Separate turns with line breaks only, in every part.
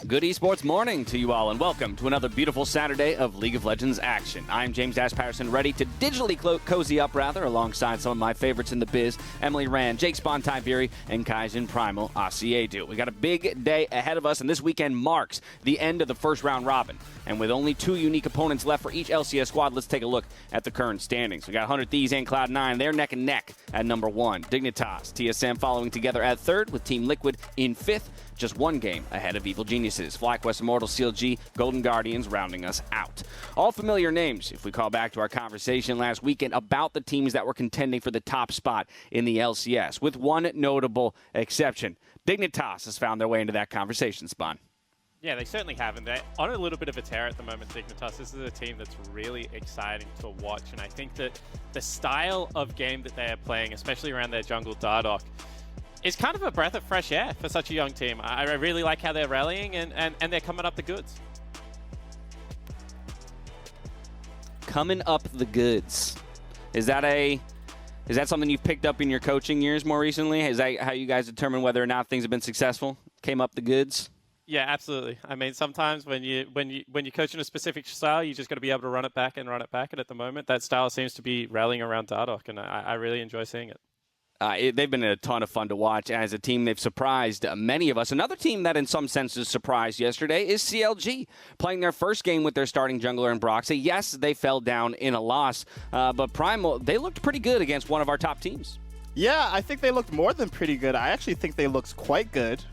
Good esports morning to you all, and welcome to another beautiful Saturday of League of Legends action. I'm James Patterson, ready to digitally cozy up, alongside some of my favorites in the biz, Emily Rand, Jake Spontiberi, and Kaizen Primal Asiedu. We got a big day ahead of us, and this weekend marks the end of the first round robin. And with only 2 unique opponents left for each LCS squad, let's take a look at the current standings. We got 100 Thieves and Cloud9. They're neck and neck at number 1. Dignitas, TSM following together at 3rd, with Team Liquid in 5th. Just 1 game ahead of Evil Geniuses. FlyQuest Immortal, CLG, Golden Guardians rounding us out. All familiar names if we call back to our conversation last weekend about the teams that were contending for the top spot in the LCS, with one notable exception. Dignitas has found their way into that conversation, Spawn.
Yeah, they certainly have, and they're on a little bit of a tear at the moment, Dignitas. This is a team that's really exciting to watch, and I think that the style of game that they are playing, especially around their jungle Dardoch, is kind of a breath of fresh air for such a young team. I really like how they're rallying, and they're coming up the goods.
Coming up the goods. Is that something you've picked up in your coaching years more recently? Is that how you guys determine whether or not things have been successful? Came up the goods?
Yeah, absolutely. I mean, sometimes when you coach in a specific style, you just got to be able to run it back. And at the moment, that style seems to be rallying around Dardoch, and I really enjoy seeing it.
They've been a ton of fun to watch. As a team, they've surprised many of us. Another team that in some senses surprised yesterday is CLG, playing their first game with their starting jungler in Broxy. Yes, they fell down in a loss, but Primal, they looked pretty good against one of our top teams.
Yeah, I think they looked more than pretty good. I actually think they looked quite good.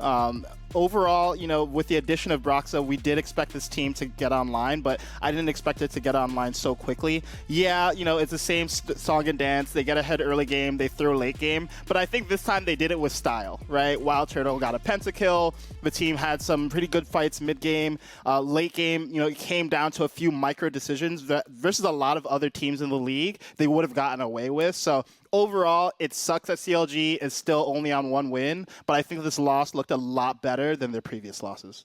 Overall, with the addition of Broxah, we did expect this team to get online, but I didn't expect it to get online so quickly. Yeah, it's the same song and dance. They get ahead early game, they throw late game, but I think this time they did it with style, right? Wild Turtle got a pentakill. The team had some pretty good fights mid-game. Late game, it came down to a few micro decisions that versus a lot of other teams in the league they would have gotten away with. So overall, it sucks that CLG is still only on 1 win, but I think this loss looked a lot better than their previous losses.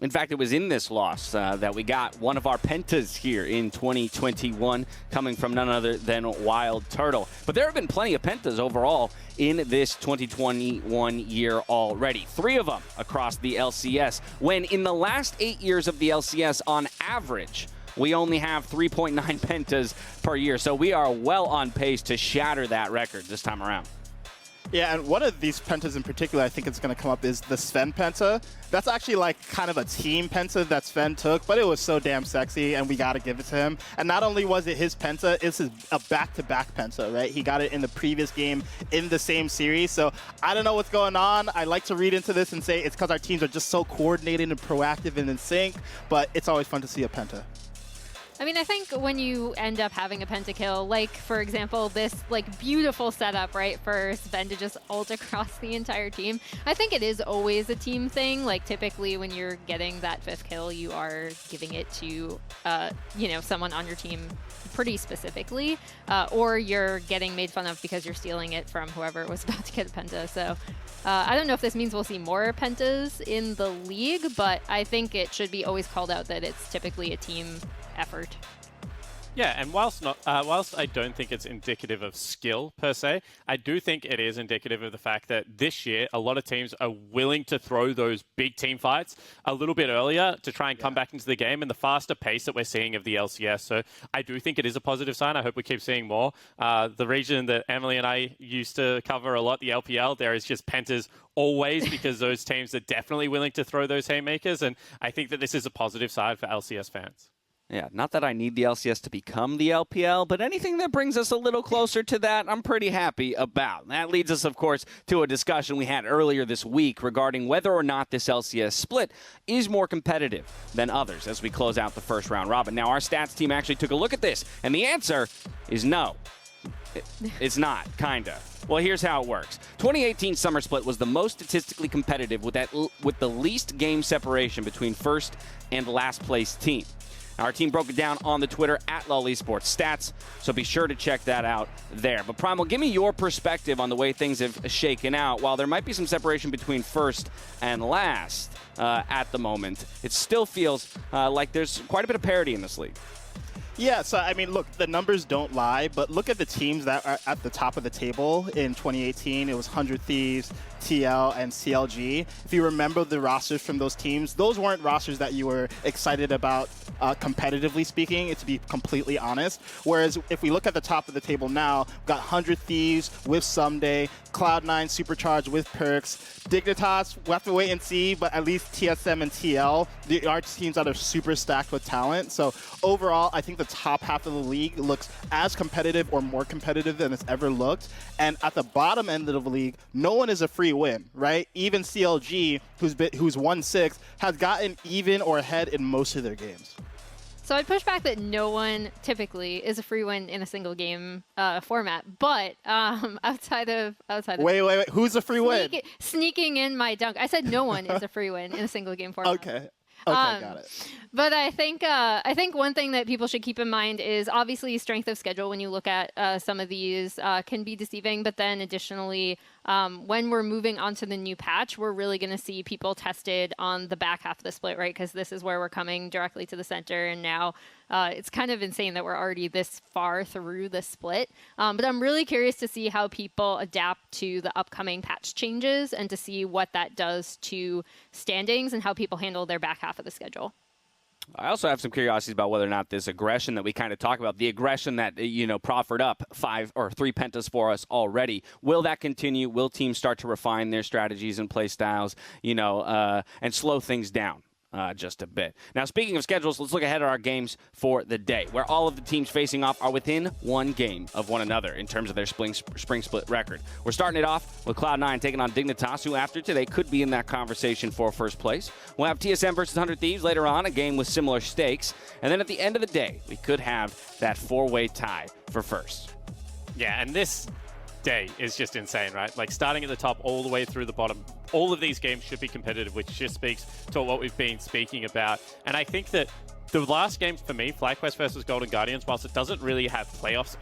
In fact, it was in this loss that we got one of our pentas here in 2021, coming from none other than Wild Turtle. But there have been plenty of pentas overall in this 2021 year already. 3 of them across the LCS, when in the last 8 years of the LCS, on average, we only have 3.9 pentas per year. So we are well on pace to shatter that record this time around.
Yeah, and one of these pentas in particular I think it's going to come up is the Sven penta. That's actually like kind of a team penta that Sven took, but it was so damn sexy, and we got to give it to him. And not only was it his penta, it's a back-to-back penta, right? He got it in the previous game in the same series. So I don't know what's going on. I like to read into this and say it's because our teams are just so coordinated and proactive and in sync, but it's always fun to see a penta.
I mean, I think when you end up having a pentakill, like, for example, this, beautiful setup, right, for Sven to just ult across the entire team, I think it is always a team thing. Like, typically when you're getting that 5th kill, you are giving it to, someone on your team pretty specifically, or you're getting made fun of because you're stealing it from whoever was about to get a penta. So I don't know if this means we'll see more pentas in the league, but I think it should be always called out that it's typically a team effort.
Yeah, and whilst I don't think it's indicative of skill per se, I do think it is indicative of the fact that this year a lot of teams are willing to throw those big team fights a little bit earlier to try and come back into the game, and the faster pace that we're seeing of the LCS. So I do think it is a positive sign. I hope we keep seeing more. The region that Emily and I used to cover a lot, the LPL, there is just pentas always because those teams are definitely willing to throw those haymakers, and I think that this is a positive side for LCS fans.
Yeah, not that I need the LCS to become the LPL, but anything that brings us a little closer to that, I'm pretty happy about. That leads us, of course, to a discussion we had earlier this week regarding whether or not this LCS split is more competitive than others as we close out the first round robin. Now, our stats team actually took a look at this, and the answer is no. It's not, kinda. Well, here's how it works. 2018 Summer Split was the most statistically competitive with the least game separation between first and last place team. Our team broke it down on the Twitter at LOL Esports Stats, so be sure to check that out there. But Primal, give me your perspective on the way things have shaken out. While there might be some separation between first and last at the moment, it still feels like there's quite a bit of parity in this league.
Yeah, so I mean, look, the numbers don't lie, but look at the teams that are at the top of the table in 2018. It was 100 Thieves, TL, and CLG. If you remember the rosters from those teams, those weren't rosters that you were excited about competitively speaking, to be completely honest. Whereas if we look at the top of the table now, we've got 100 Thieves with Someday, Cloud9 Supercharged with Perks, Dignitas, we'll have to wait and see, but at least TSM and TL, the are teams that are super stacked with talent. So overall, I think the top half of the league looks as competitive or more competitive than it's ever looked. And at the bottom end of the league, no one is a free win, right? Even CLG, who's won 6, has gotten even or ahead in most of their games.
So I'd push back that no one typically is a free win in a single game format, but outside of
wait, who's a free win?
Sneaking in my dunk, I said no one is a free win in a single game format.
Okay, got it.
But I think one thing that people should keep in mind is obviously strength of schedule when you look at some of these can be deceiving. But then additionally, when we're moving on to the new patch, we're really going to see people tested on the back half of the split, right? Because this is where we're coming directly to the center. And now it's kind of insane that we're already this far through the split. But I'm really curious to see how people adapt to the upcoming patch changes and to see what that does to standings and how people handle their back half of the schedule.
I also have some curiosities about whether or not this aggression that we kind of talk about, the aggression that, proffered up 5 or 3 pentas for us already, will that continue? Will teams start to refine their strategies and play styles, and slow things down? Just a bit. Now, speaking of schedules, let's look ahead at our games for the day, where all of the teams facing off are within 1 game of one another in terms of their spring split record. We're starting it off with Cloud9 taking on Dignitas, who after today could be in that conversation for first place. We'll have TSM versus 100 Thieves later on, a game with similar stakes. And then at the end of the day, we could have that 4-way tie for first.
Yeah, and this day is just insane, right? Like starting at the top all the way through the bottom. All of these games should be competitive, which just speaks to what we've been speaking about. And I think that the last game for me, FlyQuest versus Golden Guardians, whilst it doesn't really have playoffs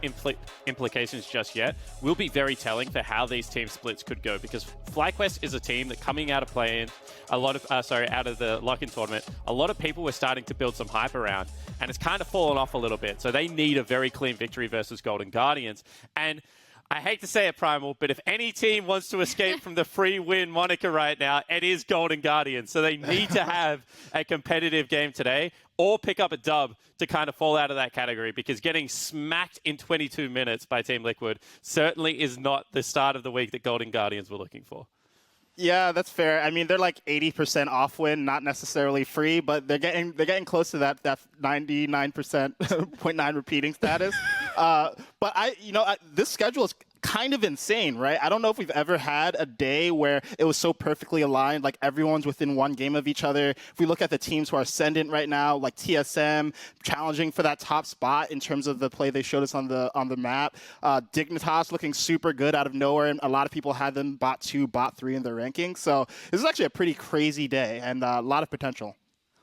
implications just yet, will be very telling for how these team splits could go, because FlyQuest is a team that coming out of play-in, out of the lock-in tournament, a lot of people were starting to build some hype around, and it's kind of fallen off a little bit. So they need a very clean victory versus Golden Guardians. And I hate to say it, Primal, but if any team wants to escape from the free win moniker right now, it is Golden Guardians. So they need to have a competitive game today or pick up a dub to kind of fall out of that category, because getting smacked in 22 minutes by Team Liquid certainly is not the start of the week that Golden Guardians were looking for.
Yeah, that's fair. I mean, they're like 80% off win, not necessarily free, but they're getting close to that 99.9 repeating status. But this schedule is kind of insane, right? I don't know if we've ever had a day where it was so perfectly aligned, like everyone's within 1 game of each other. If we look at the teams who are ascendant right now, like TSM challenging for that top spot in terms of the play they showed us on the map. Dignitas looking super good out of nowhere, and a lot of people had them bot 2, bot 3 in their rankings. So this is actually a pretty crazy day and a lot of potential.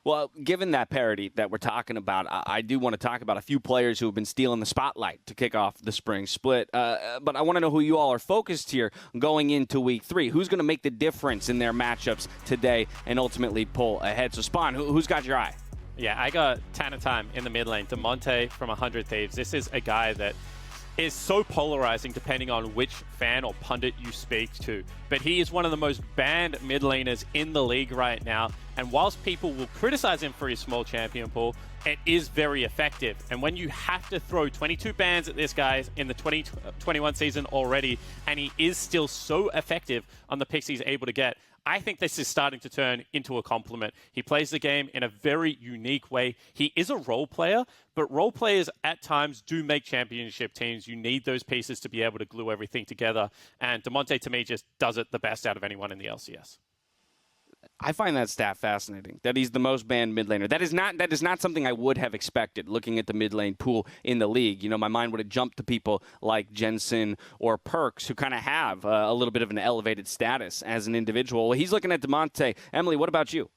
Well, given that parity that we're talking about, I do want to talk about a few players who have been stealing the spotlight to kick off the spring split. But I want to know who you all are focused here going into week 3. Who's going to make the difference in their matchups today and ultimately pull ahead? So, Spawn, who's got your eye?
Yeah, I got Tanatime in the mid lane. Demonte from 100 Thieves. This is a guy that is so polarizing depending on which fan or pundit you speak to. But he is one of the most banned mid laners in the league right now. And whilst people will criticize him for his small champion pool, it is very effective. And when you have to throw 22 bans at this guy in the 2021 season already, and he is still so effective on the picks he's able to get, I think this is starting to turn into a compliment. He plays the game in a very unique way. He is a role player, but role players at times do make championship teams. You need those pieces to be able to glue everything together. And Demonte, to me, just does it the best out of anyone in the LCS.
I find that stat fascinating, that he's the most banned mid laner. That is not something I would have expected looking at the mid lane pool in the league. My mind would have jumped to people like Jensen or Perks, who kind of have a little bit of an elevated status as an individual. He's looking at Demonte. Emily, what about you?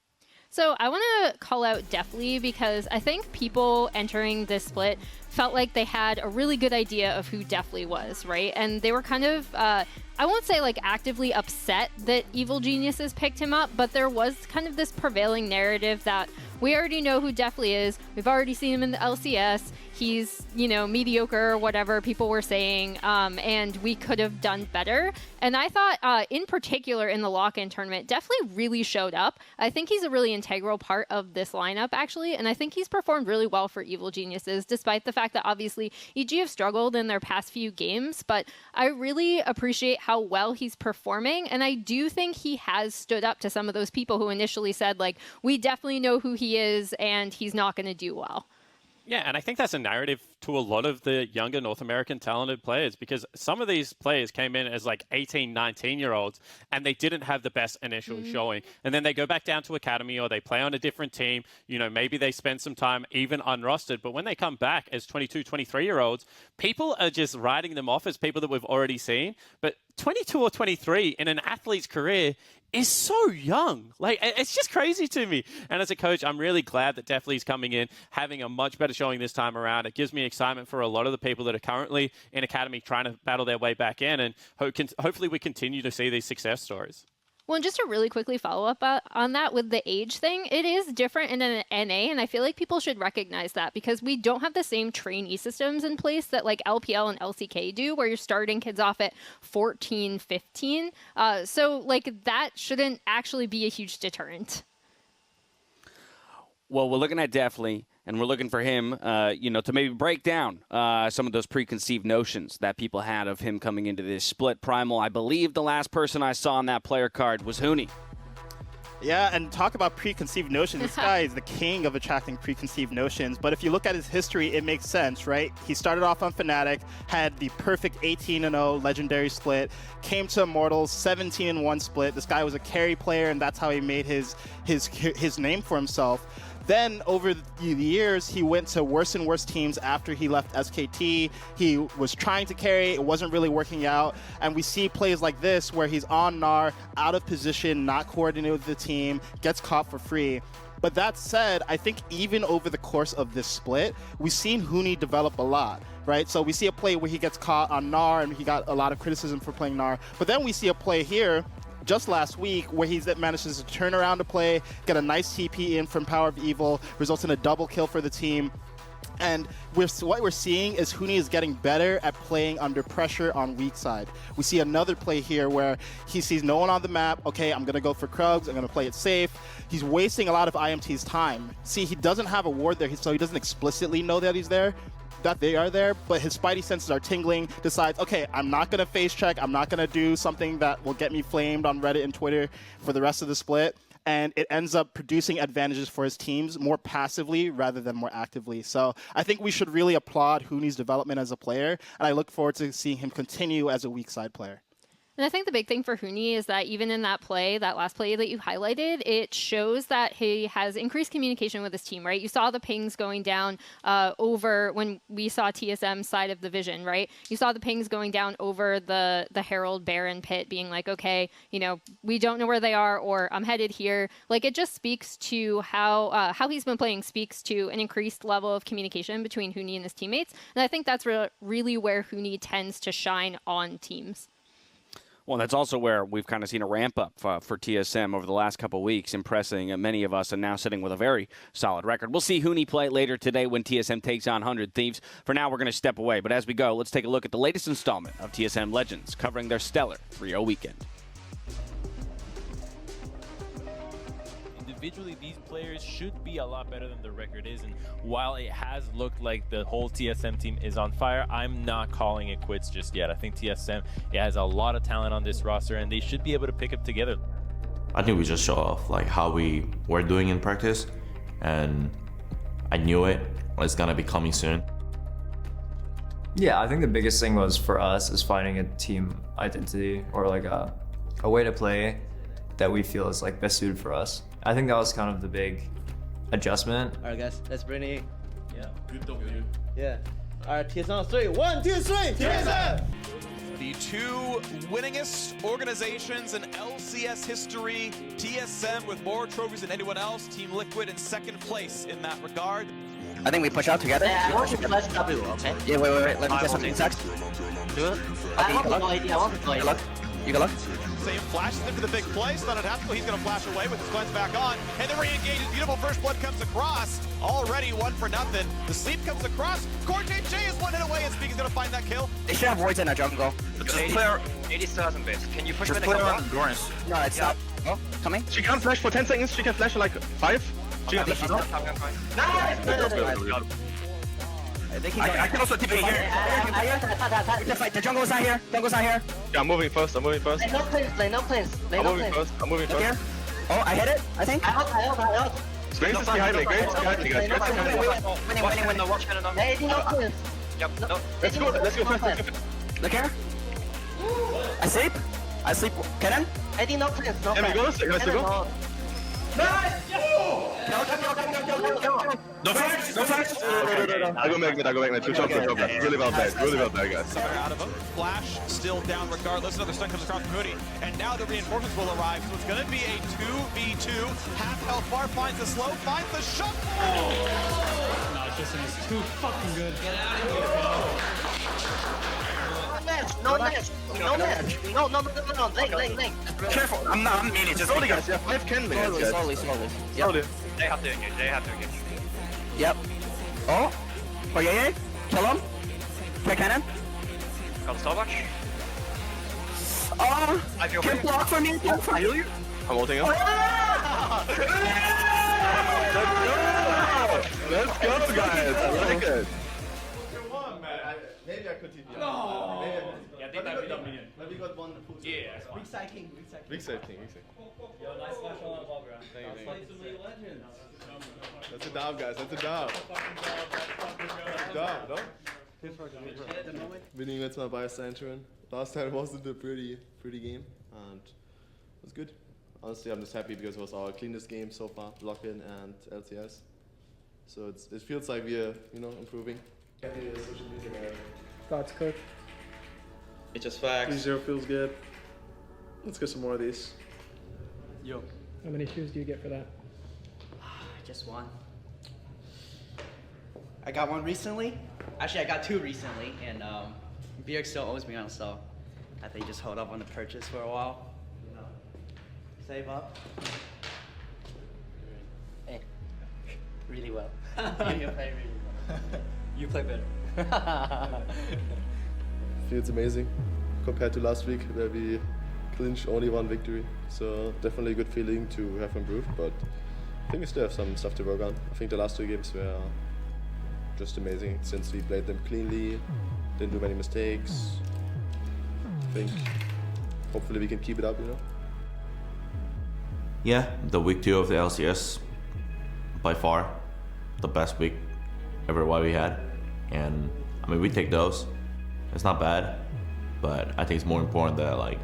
So I want to call out Deftly, because I think people entering this split felt like they had a really good idea of who Deathly was, right? And they were kind of, I won't say like actively upset that Evil Geniuses picked him up, but there was kind of this prevailing narrative that we already know who Deathly is. We've already seen him in the LCS. He's, mediocre or whatever people were saying, and we could have done better. And I thought, in particular in the lock-in tournament, Deathly really showed up. I think he's a really integral part of this lineup, actually, and I think he's performed really well for Evil Geniuses, despite the fact that obviously EG have struggled in their past few games, but I really appreciate how well he's performing, and I do think he has stood up to some of those people who initially said, like, we definitely know who he is, and he's not going to do well.
Yeah, and I think that's a narrative to a lot of the younger North American talented players, because some of these players came in as like 18, 19-year-olds, and they didn't have the best initial showing. And then they go back down to academy or they play on a different team. Maybe they spend some time even unrostered. But when they come back as 22, 23-year-olds, people are just writing them off as people that we've already seen. But 22 or 23 in an athlete's career is so young. Like, it's just crazy to me. And as a coach, I'm really glad that Deathly's coming in, having a much better showing this time around. It gives me excitement for a lot of the people that are currently in academy trying to battle their way back in. And hopefully we continue to see these success stories.
Well, and just to really quickly follow up on that with the age thing, it is different in an NA, and I feel like people should recognize that because we don't have the same trainee systems in place that like LPL and LCK do, where you're starting kids off at 14, 15. So like that shouldn't actually be a huge deterrent.
Well, we're looking at Deathly, and we're looking for him, to maybe break down some of those preconceived notions that people had of him coming into this split. Primal, I believe the last person I saw on that player card was Huni.
Yeah, and talk about preconceived notions. This guy is the king of attracting preconceived notions. But if you look at his history, it makes sense, right? He started off on Fnatic, had the perfect 18-0 legendary split, came to Immortals, 17-1 split. This guy was a carry player, and that's how he made his name for himself. Then over the years, he went to worse and worse teams after he left SKT. He was trying to carry, it wasn't really working out. And we see plays like this where he's on Gnar, out of position, not coordinated with the team, gets caught for free. But that said, I think even over the course of this split, we've seen Huni develop a lot, right? So we see a play where he gets caught on Gnar, and he got a lot of criticism for playing Gnar. But then we see a play here just last week where he manages to turn around to play, get a nice TP in from Power of Evil, results in a double kill for the team. And what we're seeing is Huni is getting better at playing under pressure on weak side. We see another play here where he sees no one on the map. Okay, I'm going to go for Krugs. I'm going to play it safe. He's wasting a lot of IMT's time. See, he doesn't have a ward there, so he doesn't explicitly know that he's there, that they are there, but his spidey senses are tingling, decides, okay, I'm not going to face check, I'm not going to do something that will get me flamed on Reddit and Twitter for the rest of the split, and it ends up producing advantages for his teams more passively rather than more actively. So I think we should really applaud Huni's development as a player, and I look forward to seeing him continue as a weak side player.
And I think the big thing for Huni is that even in that play, that last play that you highlighted, it shows that he has increased communication with his team, right? You saw the pings going down over when we saw TSM's side of the vision, right? You saw the pings going down over the Herald Baron pit being like, okay, we don't know where they are, or I'm headed here. Like, it just speaks to how he's been playing, speaks to an increased level of communication between Huni and his teammates. And I think that's really where Huni tends to shine on teams.
Well, that's also where we've kind of seen a ramp up for TSM over the last couple of weeks, impressing many of us and now sitting with a very solid record. We'll see Huni play later today when TSM takes on 100 Thieves. For now, we're going to step away. But as we go, let's take a look at the latest installment of TSM Legends, covering their stellar 3-0 weekend.
Individually, these players should be a lot better than the record is, and while it has looked like the whole TSM team is on fire, I'm not calling it quits just yet. I think TSM has a lot of talent on this roster, and they should be able to pick up together.
I think we just show off like how we were doing in practice, and I knew it's gonna be coming soon.
Yeah, I think the biggest thing was for us is finding a team identity or like a way to play that we feel is like best suited for us. I think that was kind of the big adjustment.
All right, guys, let's bring it. Yeah.
Good W.
Yeah. All right, TSM on 3. 1, 2, 3. TSM.
The two winningest organizations in LCS history. TSM with more trophies than anyone else. Team Liquid in second place in that regard.
I think we push out together.
Yeah, I want to flash W, okay?
Yeah, wait. Let me get something sex.
Do it. I want to go AD, I want to go AD.
You can look.
Same flashes into the big play. Stunned Tactical. He's going to flash away with his cleanse back on. And the re-engage. Beautiful first blood comes across. Already 1-0. The sleep comes across. Cortez J is 1 hit away, and Speak is going to find that kill.
They should have voids in that jungle.
Just clear. 80 still hasn't base. Can you push
Just
with
clear
the
around Gorns. No, it's not. Oh, coming.
She can't flash for 10 seconds. She can flash like 5. She can flash now.
Nice!
I can also TP here. We can fight. The jungle's not here.
Yeah, I'm moving first.
Lane no planes.
I'm moving first.
Here. Oh, I hit it, I think.
I ult.
Graves is behind me, guys.
Winning.
No watch cannon on.
AD no planes.
Yep, no.
Let's go first.
Look here. I sleep. Cannon.
AD no planes. No
Can we go? Let's go.
No flash.
I go magnet. Good job. Really well played, guys.
Somewhere out of him. Flash still down regardless. Another stun comes across from Huni. And now the reinforcements will arrive. So it's going to be a 2v2. Half health bar finds the slow, finds the shuffle.
No, it's too fucking good. Get out of here.
No nest. Lane.
Careful. I'm meaning. Just
slowly, guys. Yeah, 5 can minutes,
slowly.
Slowly.
They have to engage.
Yep. Oh, yeah. Kill him. Kill cannon.
Got the stopwatch.
Oh,
I feel
can block for me.
I heal you. I'm ulting him. Let's go, guys. I like it.
Maybe I could TP.
No.
Yeah, I think that would be minion. Maybe got one.
Yeah.
Weak side king.
Weak side king.
Yo, nice flash on that wall, bro.
Let's play some League of Legends.
That's a dub, guys. That's a dub. No? Winning jetzt mal bei Centurion. Last time wasn't a pretty game, and it was good. Honestly, I'm just happy because it was our cleanest game so far, Lock-in and LCS. So it feels like we're, improving.
Thoughts, coach?
It's just facts.
3-0 feels good. Let's get some more of these.
Yo.
How many shoes do you get for that?
Just one. I got one recently. Actually, I got 2 recently, and BX still owes me one, so I think just hold up on the purchase for a while. Save up. Hey, really well. You play really well. You play better.
Feels amazing compared to last week where we clinched only 1 victory. So definitely a good feeling to have improved, but I think we still have some stuff to work on. I think the last 2 games were just amazing since we played them cleanly, didn't do many mistakes. I think hopefully we can keep it up,
Yeah, the week 2 of the LCS, by far the best week ever what we had. And I mean, we take those. It's not bad, but I think it's more important that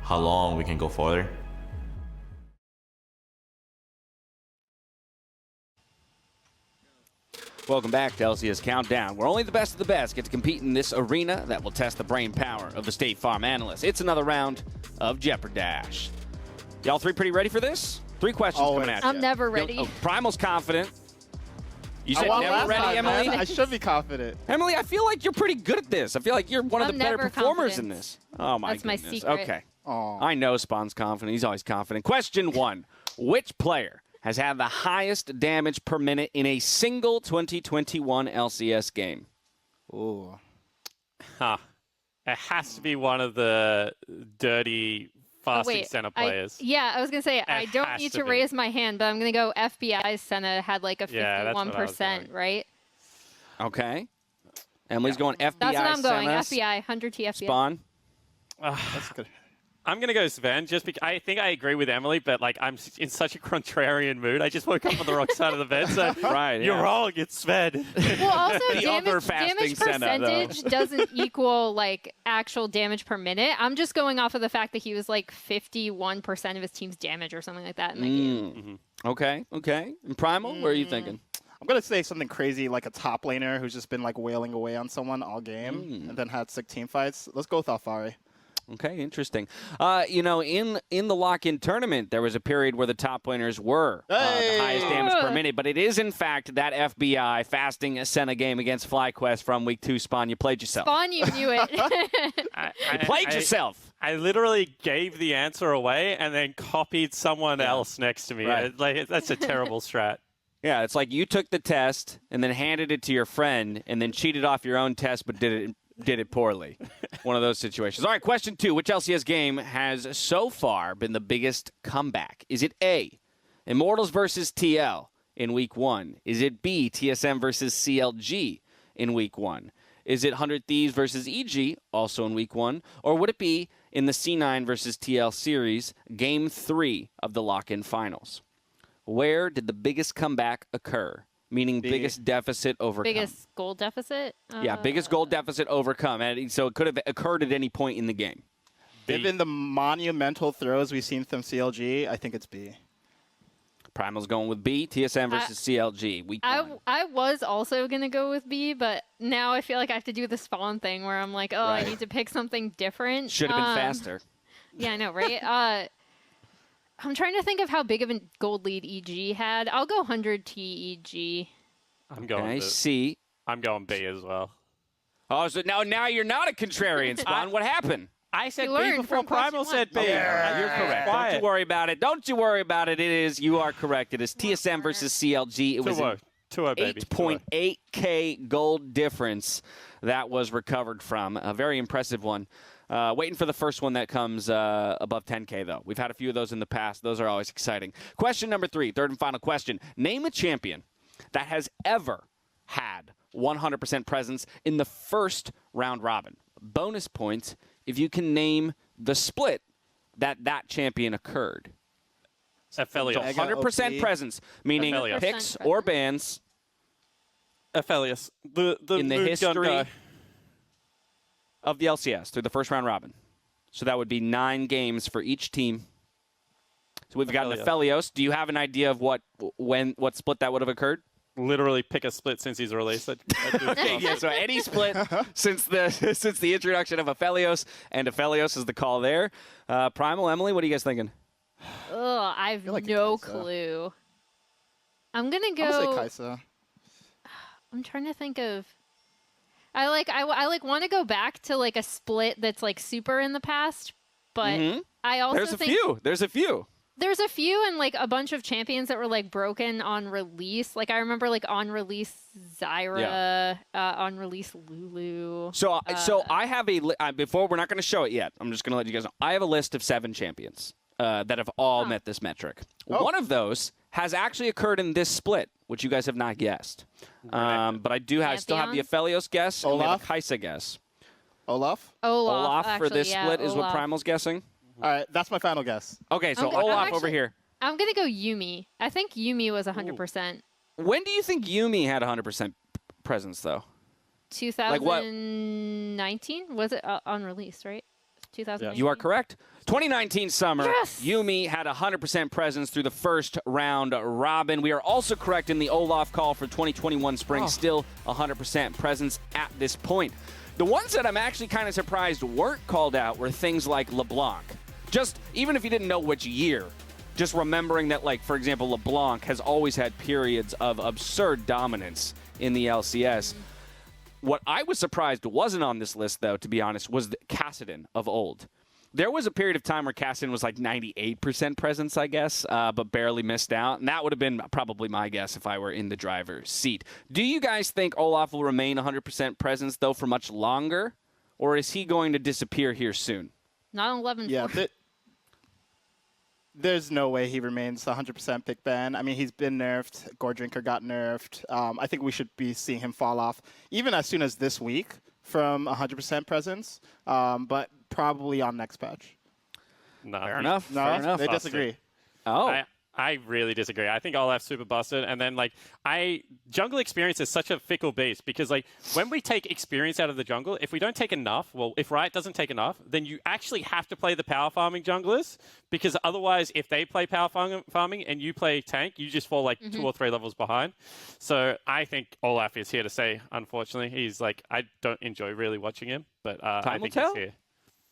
how long we can go further.
Welcome back to LCS Countdown, where only the best of the best get to compete in this arena that will test the brain power of the State Farm analysts. It's another round of Jeopardy! Y'all 3 pretty ready for this? 3 questions coming at you.
I'm never ready.
Primal's confident. You said
won
never
last
ready,
time,
Emily?
man. I should be confident.
Emily, I feel like you're pretty good at this. I feel like you're one of
I'm
the better
never
performers
confident.
in this. Oh, my
That's my
goodness.
secret.
Okay.
Aw.
I know Spawn's confident. He's always confident. Question 1. Which player has had the highest damage per minute in a single 2021 LCS game?
Ooh.
Huh. It has to be one of the dirty fasting Senna players.
I was going to say, I don't
has
need
to
to
be.
raise my hand, but I'm going to go FBI Senna had like a 51%,
Yeah, that's what I was going.
right?
Okay. Emily's going FBI.
That's what I'm going.
Senna,
FBI, 100 TFBI.
Spawn.
That's good.
I'm going to go Sven, just because I think I agree with Emily, but I'm in such a contrarian mood. I just woke up on the wrong side of the bed, so
Right,
you're
yeah.
wrong, it's Sven.
Well, also
The other fasting
damage
Senna, though.
percentage doesn't equal actual damage per minute. I'm just going off of the fact that he was 51% of his team's damage or something like that in the game.
Okay. And Primal, where are you thinking?
I'm going to say something crazy like a top laner who's just been wailing away on someone all game and then had sick team fights. Let's go with Alfari.
Okay, interesting. In the lock-in tournament, there was a period where the top winners were the highest damage per minute, but it is, in fact, that FBI fasting Senna game against FlyQuest from Week 2, Spawn. You played yourself.
Spawn, you knew it.
You played yourself.
I literally gave the answer away and then copied someone else next to me.
Right.
That's a terrible strat.
Yeah, it's like you took the test and then handed it to your friend and then cheated off your own test but did it poorly. One of those situations. All right, question 2. Which LCS game has so far been the biggest comeback? Is it A, Immortals versus TL in Week 1? Is it B, TSM versus CLG in Week 1? Is it 100 Thieves versus EG, also in Week 1? Or would it be in the C9 versus TL series, Game 3 of the lock-in finals? Where did the biggest comeback occur? Meaning biggest deficit overcome.
Biggest goal deficit?
Biggest goal deficit overcome. And so it could have occurred at any point in the game.
Given the monumental throws we've seen from CLG, I think it's B.
Primal's going with B, TSM versus CLG. Week 1.
I was also going to go with B, but now I feel like I have to do the Spawn thing where I'm like, I need to pick something different.
Should have been faster.
Yeah, I know, right? I'm trying to think of how big of a gold lead EG had. I'll go 100 TEG.
I'm going
C.
I'm going B as well.
Oh, so now you're not a contrarian, Spawn. What happened?
I said B before Primal said B.
You're correct. Don't you worry about it. Don't you worry about it. You are correct. It is TSM versus CLG. It was an 8.8K gold difference that was recovered from. A very impressive one. Waiting for the first one that comes above 10K, though. We've had a few of those in the past. Those are always exciting. Question number 3, third and final question. Name a champion that has ever had 100% presence in the first round robin. Bonus points if you can name the split that champion occurred.
Aphelios.
100% presence, meaning picks or bans.
Aphelios.
In the history of the LCS through the first round robin. So that would be 9 games for each team. So we've got an Aphelios. Do you have an idea of what split that would have occurred?
Literally pick a split since he's released.
Yeah, so any split since the introduction of Aphelios, and Aphelios is the call there. Primal, Emily, what are you guys thinking?
I have no clue. I'm gonna go.
I'll say Kaisa.
I'm trying to think of. I want to go back to like a split that's like super in the past, but I also think
There's a few.
There's a few and like a bunch of champions that were like broken on release. Like I remember like on release Zyra, on release Lulu.
So I have before we're not going to show it yet. I'm just going to let you guys know. I have a list of 7 champions that have all met this metric. One of those has actually occurred in this split, which you guys have not guessed. But I still have the Aphelios guess and we have a Kaisa guess.
Olaf?
Olaf for this split is what Primal's guessing.
All right, that's my final guess.
Okay, so Olaf over here.
I'm going to go Yuumi. I think Yuumi was 100%.
When do you think Yuumi had 100% presence, though?
2019? Was it on release, right? 2019.
You are correct. 2019 summer,
yes!
Yuumi had 100% presence through the first round robin. We are also correct in the Olaf call for 2021 spring. Still 100% presence at this point. The ones that I'm actually kind of surprised weren't called out were things like LeBlanc. Just, even if you didn't know which year, just remembering that, like, for example, LeBlanc has always had periods of absurd dominance in the LCS. What I was surprised wasn't on this list, though, to be honest, was Kassadin of old. There was a period of time where Kassadin was like 98% presence, I guess, but barely missed out. And that would have been probably my guess if I were in the driver's seat. Do you guys think Olaf will remain 100% presence, though, for much longer? Or is he going to disappear here soon?
Not 11.
Yeah, there's no way he remains 100% pick ban. I mean, he's been nerfed. Gore Drinker got nerfed. I think we should be seeing him fall off even as soon as this week from 100% presence, but probably on next patch.
No,
fair enough.
No,
fair enough.
They disagree.
I really disagree. I think Olaf's super busted. And then, like, jungle experience is such a fickle beast because, like, when we take experience out of the jungle, if we don't take enough, well, if Riot doesn't take enough, then you actually have to play the power farming junglers because otherwise, if they play power farming and you play tank, you just fall, like, 2 or 3 levels behind. So I think Olaf is here to stay, unfortunately. He's, like, I don't enjoy really watching him, but I think he's here.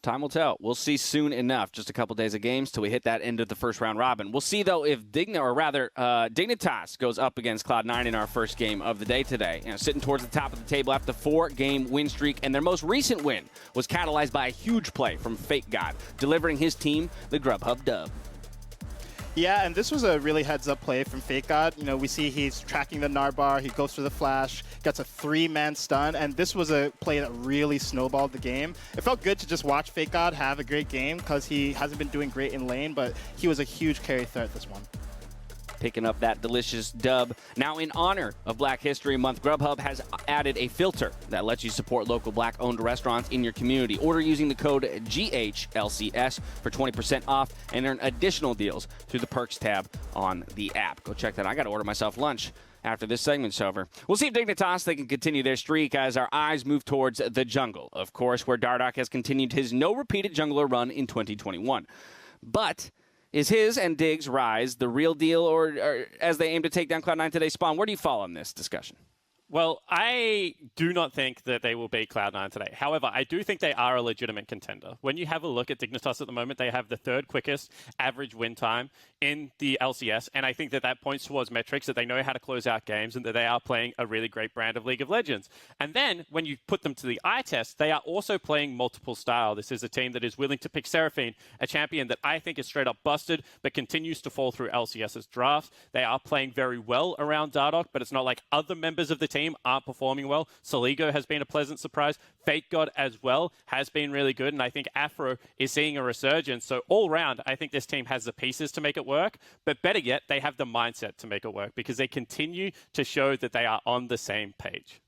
Time will tell. We'll see soon enough. Just a couple days of games till we hit that end of the first round robin. We'll see, though, if Dignitas goes up against Cloud9 in our first game of the day today. Sitting towards the top of the table after the 4-game win streak, and their most recent win was catalyzed by a huge play from Fake God, delivering his team the Grubhub dub.
Yeah, and this was a really heads-up play from Fake God. We see he's tracking the Narbar, he goes for the flash, gets a 3-man stun, and this was a play that really snowballed the game. It felt good to just watch Fake God have a great game because he hasn't been doing great in lane, but he was a huge carry threat this one.
Picking up that delicious dub. Now, in honor of Black History Month, Grubhub has added a filter that lets you support local Black-owned restaurants in your community. Order using the code GHLCS for 20% off and earn additional deals through the Perks tab on the app. Go check that out. I got to order myself lunch after this segment's over. We'll see if Dignitas they can continue their streak as our eyes move towards the jungle, of course, where Dardoch has continued his no-repeated jungler run in 2021. But is his and Dig's rise the real deal, or as they aim to take down Cloud9 today? Spawn, where do you fall on this discussion?
Well, I do not think that they will beat Cloud9 today. However, I do think they are a legitimate contender. When you have a look at Dignitas at the moment, they have the 3rd quickest average win time in the LCS, and I think that that points towards metrics that they know how to close out games and that they are playing a really great brand of League of Legends. And then, when you put them to the eye test, they are also playing multiple style. This is a team that is willing to pick Seraphine, a champion that I think is straight up busted, but continues to fall through LCS's drafts. They are playing very well around Dardoch, but it's not like other members of the team aren't performing well. Soligo has been a pleasant surprise. Fake God as well has been really good, and I think Afro is seeing a resurgence. So all round, I think this team has the pieces to make it work, but better yet, they have the mindset to make it work because they continue to show that they are on the same page.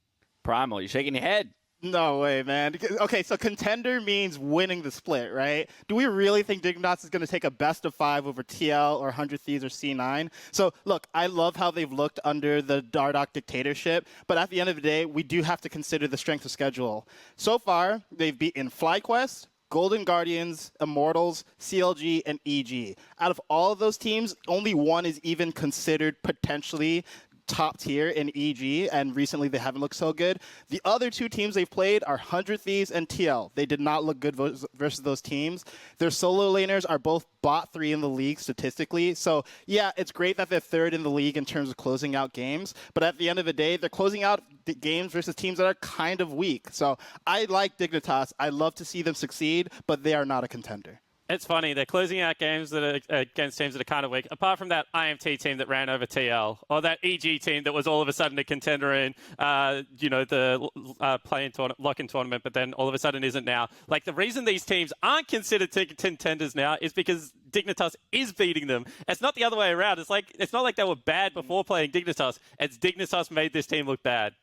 Primal, you're shaking your head.
No way, man. Okay, so contender means winning the split, right? Do we really think Dignitas is going to take a best of 5 over TL or 100 Thieves or C9? So, look, I love how they've looked under the Dardoch dictatorship, but at the end of the day, we do have to consider the strength of schedule. So far, they've beaten FlyQuest, Golden Guardians, Immortals, CLG, and EG. Out of all of those teams, only one is even considered potentially top tier in EG, and recently they haven't looked so good. The other 2 teams they've played are 100 Thieves and TL. They did not look good versus those teams. Their solo laners are both bot 3 in the league statistically. So, yeah, it's great that they're 3rd in the league in terms of closing out games, but at the end of the day, they're closing out the games versus teams that are kind of weak. So I like Dignitas. I love to see them succeed, but they are not a contender.
It's funny, they're closing out games that are against teams that are kind of weak. Apart from that IMT team that ran over TL, or that EG team that was all of a sudden a contender in, the play-in lock-in tournament, but then all of a sudden isn't now. Like, the reason these teams aren't considered contenders now is because Dignitas is beating them. It's not the other way around. It's not like they were bad before playing Dignitas. It's Dignitas made this team look bad.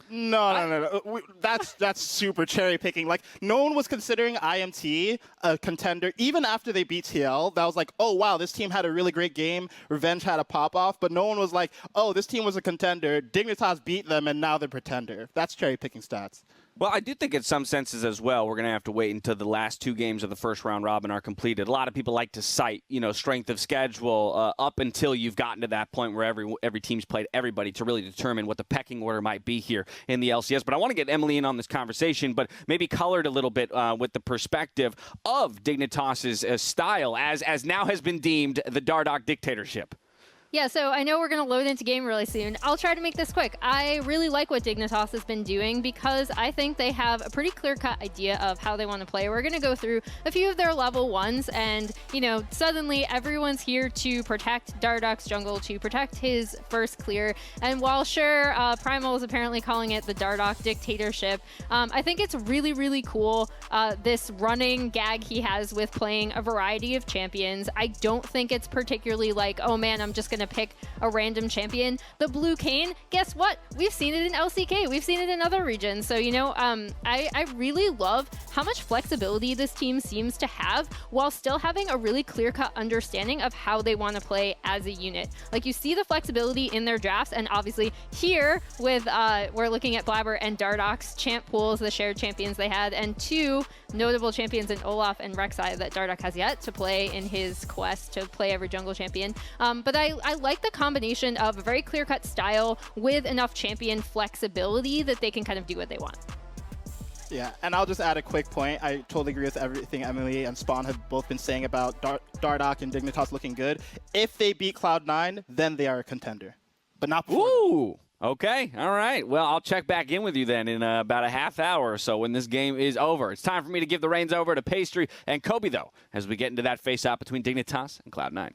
No. That's super cherry picking. Like, no one was considering IMT a contender even after they beat TL. That was like, oh wow, this team had a really great game. Revenge had a pop off, but no one was like, oh, this team was a contender. Dignitas beat them, and now they're pretender. That's cherry picking stats.
Well, I do think in some senses as well, we're going to have to wait until the last 2 games of the first round robin are completed. A lot of people like to cite, strength of schedule up until you've gotten to that point where every team's played everybody to really determine what the pecking order might be here in the LCS. But I want to get Emily in on this conversation, but maybe colored a little bit with the perspective of Dignitas' style as now has been deemed the Dardoch dictatorship.
Yeah, so I know we're going to load into game really soon. I'll try to make this quick. I really like what Dignitas has been doing because I think they have a pretty clear-cut idea of how they want to play. We're going to go through a few of their level 1s, and, suddenly everyone's here to protect Dardoch's jungle, to protect his first clear. And while sure, Primal is apparently calling it the Dardoch dictatorship, I think it's really, really cool, this running gag he has with playing a variety of champions. I don't think it's particularly like, oh man, I'm just going to pick a random champion. The Blue Cane, guess what? We've seen it in LCK. We've seen it in other regions. So, I really love how much flexibility this team seems to have while still having a really clear-cut understanding of how they want to play as a unit. Like, you see the flexibility in their drafts, and obviously here with, we're looking at Blabber and Dardoch's champ pools, the shared champions they had, and 2 notable champions in OLAF and Rek'Sai that Dardoch has yet to play in his quest to play every jungle champion. But I like the combination of a very clear-cut style with enough champion flexibility that they can kind of do what they want.
Yeah, and I'll just add a quick point. I totally agree with everything Emily and Spawn have both been saying about Dardoch and Dignitas looking good. If they beat Cloud9, then they are a contender, but not before.
Ooh. Okay, all right. Well, I'll check back in with you then in about a half hour or so when this game is over. It's time for me to give the reins over to Pastry and Kobe, though, as we get into that face-off between Dignitas and Cloud9.